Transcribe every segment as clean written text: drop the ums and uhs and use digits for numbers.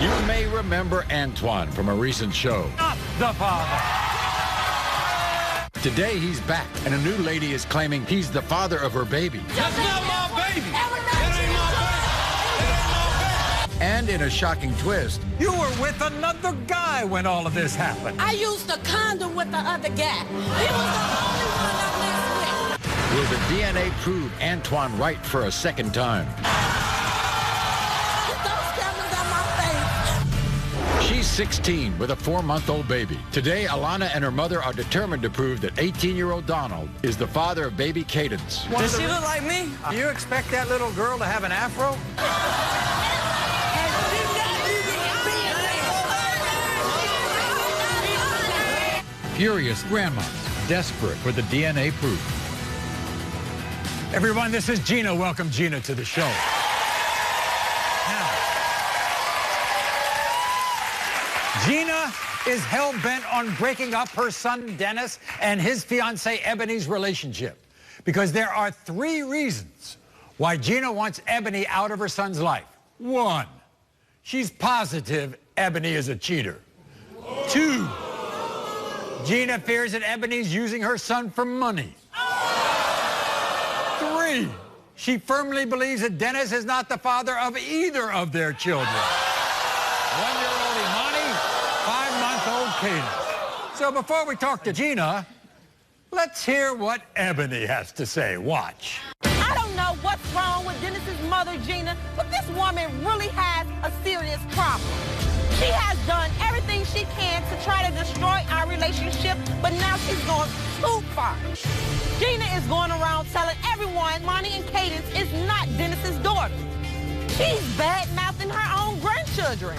You may remember Antoine from a recent show. Not the father. Today, he's back, and a new lady is claiming he's the father of her baby. That's not my baby. That ain't my baby. And in a shocking twist, You were with another guy when all of this happened. I used a condom with the other guy. He was the only one I messed with. will the DNA prove Antoine right for a second time? Put those cameras on my face. She's 16 with a 4-month-old baby. Today, Alana and her mother are determined to prove that 18-year-old Donald is the father of baby Cadence. Does she look like me? Do you expect that little girl to have an afro? Furious grandma, desperate for the DNA proof. Everyone, this is Gina. Welcome Gina to the show. Now, Gina is hell-bent on breaking up her son Dennis and his fiancée Ebony's relationship because there are 3 reasons why Gina wants Ebony out of her son's life. 1, she's positive Ebony is a cheater. 2, Gina fears that Ebony's using her son for money. 3, she firmly believes that Dennis is not the father of either of their children. 1-year-old Imani, 5-month-old Cadence. So before we talk to Gina, let's hear what Ebony has to say. Watch. I don't know what's wrong with Dennis's mother, Gina, but this woman really has a serious problem. She has done everything she can to try to destroy our relationship, but now she's gone too far. Gina is going around telling everyone Monty and Cadence is not Dennis's daughter. She's bad-mouthing her own grandchildren.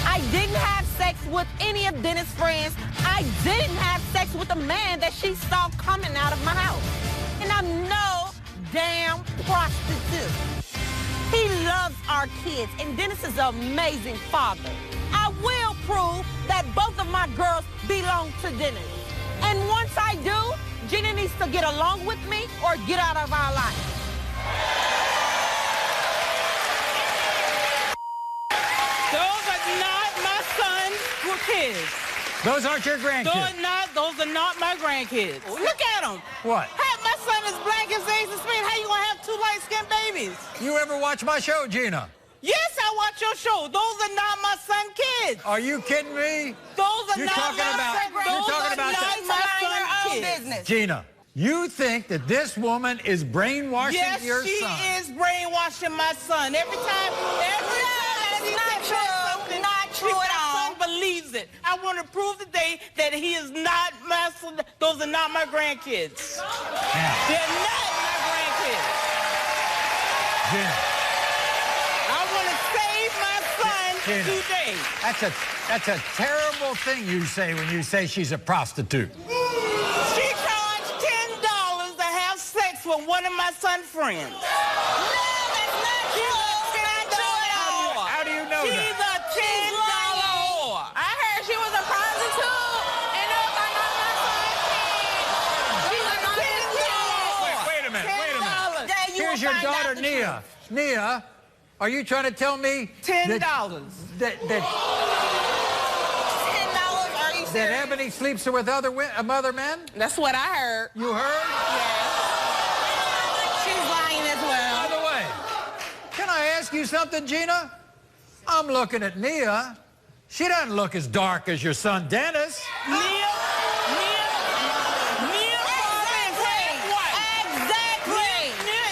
I didn't have sex with any of Dennis' friends. I didn't have sex with a man that she saw coming out of my house. And I'm no damn prostitute. He loves our kids, and Dennis is an amazing father. I will prove that both of my girls belong to Dennis. And once I do, Gina needs to get along with me or get out of our life. Those are not my son's kids. Those aren't your grandkids. Those are not my grandkids. Look at them. What? Hey, my son is black as Ace and Smith. How you gonna have 2 light-skinned babies? You ever watch my show, Gina? Yes, I watch your show. Those are not my son's kids. Are you kidding me? Those are You're not talking my about- son's you're talking about my son's kids. Gina, you think that this woman is brainwashing your son? Yes, she is brainwashing my son. Every time she not says true. something, Not true my at all. son believes it. I want to prove today that he is not my son. Those are not my grandkids. Yeah. They're not my grandkids. Gina, I want to save my son Gina. today. that's a terrible thing you say when you say she's a prostitute. She charged $10 to have sex with one of my son's friends. No, that's not true. Not true at all. How do you know She's that? a $10 whore. I heard she was a prostitute, and those are not my son's kids. She's a $10. Wait a minute, wait a minute. Yeah, you Here's will your find out daughter, the Nia. Nia, are you trying to tell me $10. that $10? Are you serious? Ebony sleeps with other men? That's what I heard. You heard? She's lying as well. By the way, can I ask you something, Gina? I'm looking at Nia. She doesn't look as dark as your son, Dennis. Neil Exactly.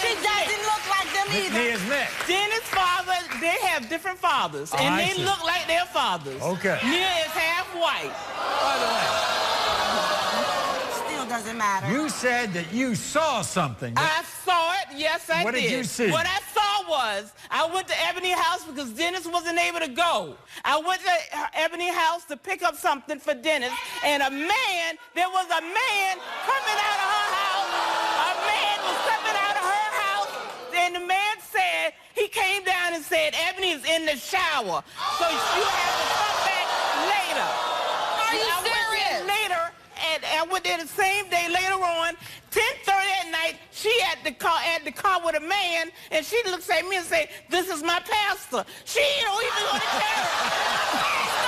She doesn't look like them either. Nia's mixed. Dennis' father, they have different fathers, Oh, and I they see. look like their fathers. Okay. Neil is half white. By the way, Still doesn't matter. you said that you saw something. I saw it. Yes, I did. What did you see? What I saw was I went to Ebony's house because Dennis wasn't able to go. I went to Ebony's house to pick up something for Dennis, and there was a man coming out of her house. A man was coming out of her house, and the man said, he came down and said, Ebony is in the shower, so you have to come back later. Are you I went serious? there later, and I went there the same day later on, 10:30 at night. She she at the car with a man, and she looks at me and say, "This is my pastor." She don't even go to church.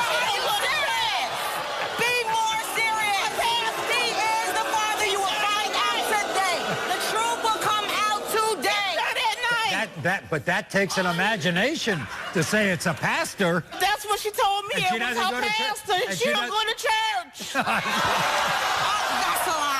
She don't go to church. Be more serious. He is the father. You will find out today. The truth will come out today. Not at night. But that takes an imagination to say it's a pastor. That's what she told me. And It she was doesn't her go to church. pastor, and And she she don't go to church. That's a lie.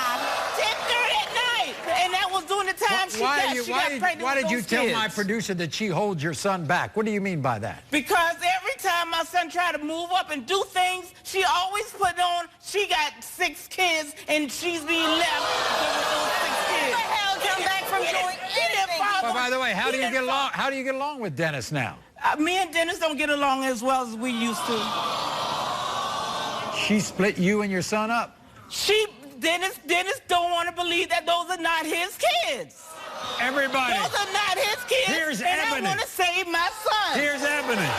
10:30 at night, and that was during the time she got pregnant Why with did you those tell kids. my producer that she holds your son back? What do you mean by that? Because every time my son tried to move up and do things, she always put on, she got 6 kids, and she's being left with those 6 kids. What the hell come back from doing anything? Well, by the way, how do you get along? How do you get along with Dennis now? Me and Dennis don't get along as well as we used to. She split you and your son up. Dennis don't want to believe that those are not his kids. Everybody. Those are not his kids. Here's and Ebony. I want to save my son. Here's Ebony.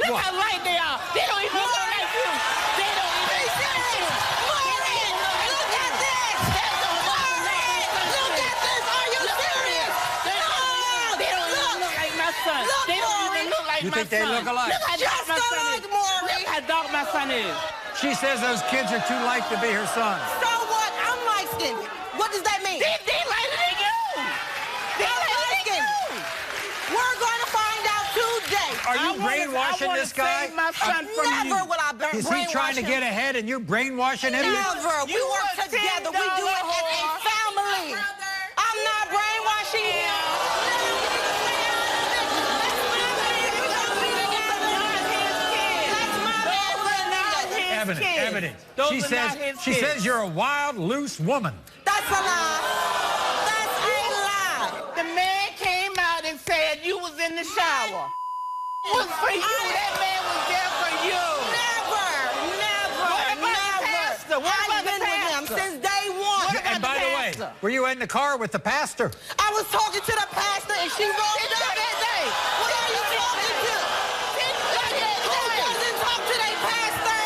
Look how light they are. They don't even look like you. They don't even look like you. Maury, look at this. Maury, look at this. Are you serious? They don't even look like my son. Look, They don't even look like You my son. think they look alike? Look how dark my son is. Maury. Look how dark my son is. She says those kids are too light to be her son. So what? I'm light-skinned. What does that mean? They lighter than you. They lighter than you. We're going to find out today. Are you brainwashing this guy? Save my son from you. Never will I Is brainwash he trying to him. get ahead and you're brainwashing him? Never. We You work a together. We do it as a $10 family. I'm not brainwashing him. Ebony, she says you're a wild, loose woman. That's a lie. That's a lie. The man came out and said you was in the shower. It was for you. That man was there for you. Never. I've been with him since day one. And by the way, were you in the car with the pastor? I was talking to the pastor and she rolled up that day. What are you talking to? Who doesn't talk to their pastor?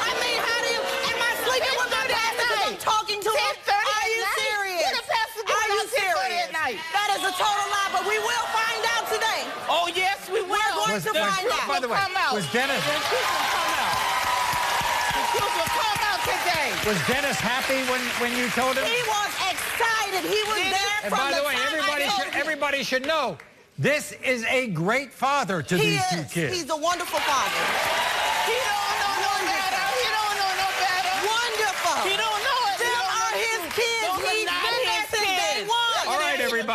I mean, how do you... Am I sleeping with my pastor because I'm talking to him? Are you serious? Are you serious? That is a total lie, but we will find out today. Oh, yes, we will. We're going to find out. By the way, was Dennis... The truth will come out. The truth will come out today. Was Dennis happy when you told him? He was excited. He was there And from by the way, time I told him. everybody should know, this is a great father to these 2 kids. He's a wonderful father. He don't